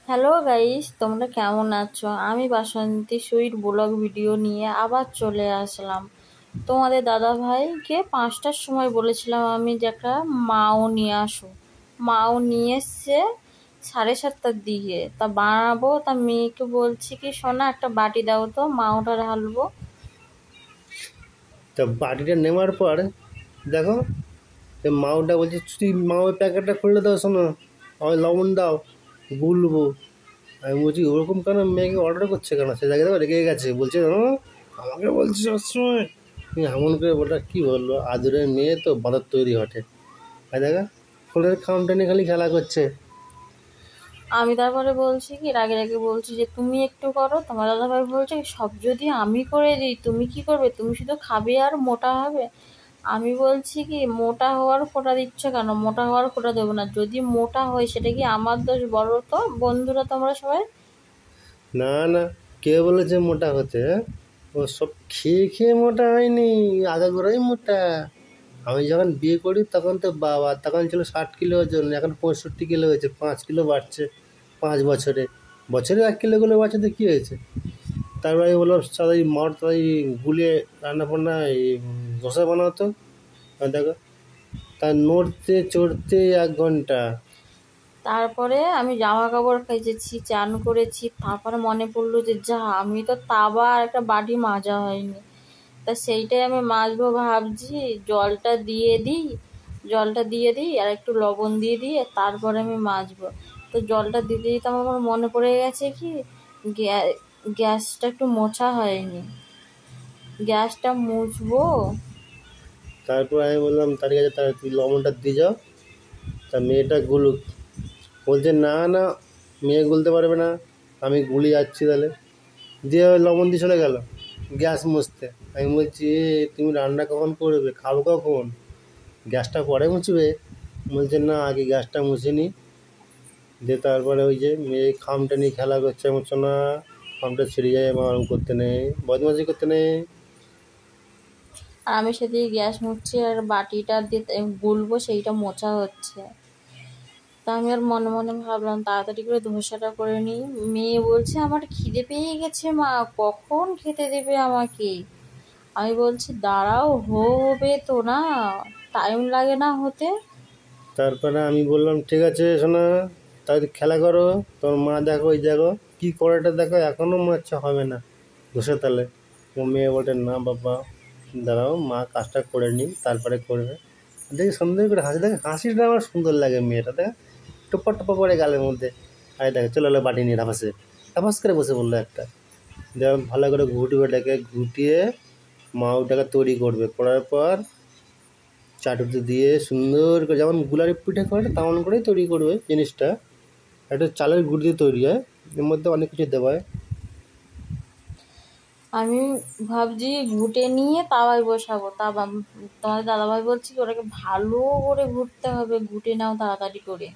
Hello guys, তোমরা কেমন আছো? আমি বাসন্তী সুইট ব্লগ ভিডিও নিয়ে আবার চলে আসলাম। তোমাদের দাদা ভাইকে 5টার সময় বলেছিলাম আমি যে একটা মাও নিয়ে আসো। মাও নিয়ে এসছে 7:30টার দিকে। তা বানাবো, তা মেয়েকে বলছি কি শোনা একটা বাটি দাও তো, মাওটা ঢালবো। তা বাটিটা নেওয়ার পর দেখো মাওটা বলছে তুই মাওয়ের প্যাকেটটা খুলে দাও, শোনো আমি লবণ দাও গুলবো। আমি বলছি ওরকম কেন মেয়েকে অর্ডার করছে কেন? সে জায়গায় রেগে গেছে, বলছে আমাকে বলছি সবসময় এমন করে। বলটা কী বললো, আদুরের মেয়ে তো বাঁদর তৈরি হটে। আর দেখা ফোনের কাউন্টার নিয়ে খালি খেলা করছে। আমি তারপরে বলছি কি রাগে রাগে বলছি যে তুমি একটু করো। তোমার দাদাভাই বলছে সব যদি আমি করে দিই তুমি কি করবে? তুমি শুধু খাবে আর মোটা হবে। আমি বলছি কি মোটা হওয়ার খোটা দিচ্ছ কেন? মোটা হওয়ার খোটা দেবো না। যদি মোটা হয় সেটা কি আমার দোষ? বলো তো বন্ধুরা তোমরা সবাই। না না, কে বলেছে মোটা হতে? হ্যাঁ? ও সব খেয়ে খেয়ে মোটা হয়নি, আগাগোড়াই মোটা। আমি যখন বিয়ে করি তখন তো বাবা তখন ছিল 60 কিলো ওজন, এখন 65 কিলো হয়েছে, 5 কিলো বাড়ছে 5 বছরে। বছরে 1 কিলো করে বাড়ছে তো কী হয়েছে? তারপরে আমি বললাম তাড়াতাড়ি মার, তাড়াতাড়ি গুলিয়ে রান্না বান্না এই ধোসা বানাতো। আর দেখো তার নড়তে চড়তে 1 ঘন্টা। তারপরে আমি জামা কাপড় কেচেছি, চান করেছি, তারপরে মনে পড়লো যে যা আমি তো তাবা আর একটা বাটি মাজা হয়নি। তা সেইটাই আমি মাজবো ভাবছি। জলটা দিয়ে দিই আর একটু লবণ দিয়ে তারপরে আমি মাজবো। তো জলটা দিতে দিতে আমার মনে পড়ে গেছে কি গ্যাসটা একটু মোছা হয়নি, গ্যাসটা মুছবো। তারপর আমি বললাম তার কাছে তার তুই লবণটা দিয়ে যাও, তা মেয়েটা গুলুক। বলছে না না, মেয়ে গুলতে পারবে না, আমি গুলি যাচ্ছি তাহলে। দিয়ে লবণ দিয়ে চলে গেল গ্যাস মুছতে। আমি বলছি তুমি রান্না কখন করবে, খাবো কখন, গ্যাসটা পরে মুছবে? বলছে না আগে গ্যাসটা মুছে নি। দিয়ে তারপরে ওই যে মেয়ে খামটা নিয়ে খেলা করছে, বলছো না খামটা ছিঁড়ে যায়, আমার ওরম করতে নেই, বদমাশি করতে নেই। আর আমি সেদিকে গ্যাস মুছছি আর বাটিটা দিয়ে গুলবো, সেইটা মোছা হচ্ছে। তা আমি আর মনে মনে ভাবলাম তাড়াতাড়ি করে ধোসাটা করে নিই। মেয়ে বলছে আমার খিদে পেয়ে গেছে মা, কখন খেতে দেবে আমাকে? আমি বলছি দাঁড়াও, হবে তো না, টাইম লাগে না হতে। তারপরে আমি বললাম ঠিক আছে শোনা, তাহলে খেলা করো, তোর মা দেখো ওই দেখো কী করেটা দেখো, এখনও মনে হচ্ছে হবে না বসে তাহলে। ও মেয়ে বলে না বাবা দাঁড়াও, মা কাজটা করে নিই তারপরে করবে। দেখি সুন্দর করে হাসি, দেখে হাসিটা আমার সুন্দর লাগে, মেয়েটা দেখ টুপ্পা টুপ্পা করে গালের মধ্যে। আরে দেখে চলে এলো বাটি নিয়ে ধাপাসে ধাপাস করে বসে বললো একটা। দেখ ভালো করে ঘুটবে, ডেকে ঘুটিয়ে মা ওটাকে তৈরি করবে, করার পর চাটুতে দিয়ে সুন্দর করে যেমন গুলারি পিঠে করে তেমন করেই তৈরি করবে জিনিসটা। একটা চালের গুঁড়ি দিয়ে তৈরি হয়, এর মধ্যে অনেক কিছু দেওয়া হয়। আমি ভাবছি ঘুটে নিয়ে তাওয়ায় বসাবো। তোমাদের দাদাভাই বলছি কি ওটাকে ভালো করে ঘুরতে হবে, ঘুটে নাও তাড়াতাড়ি করে।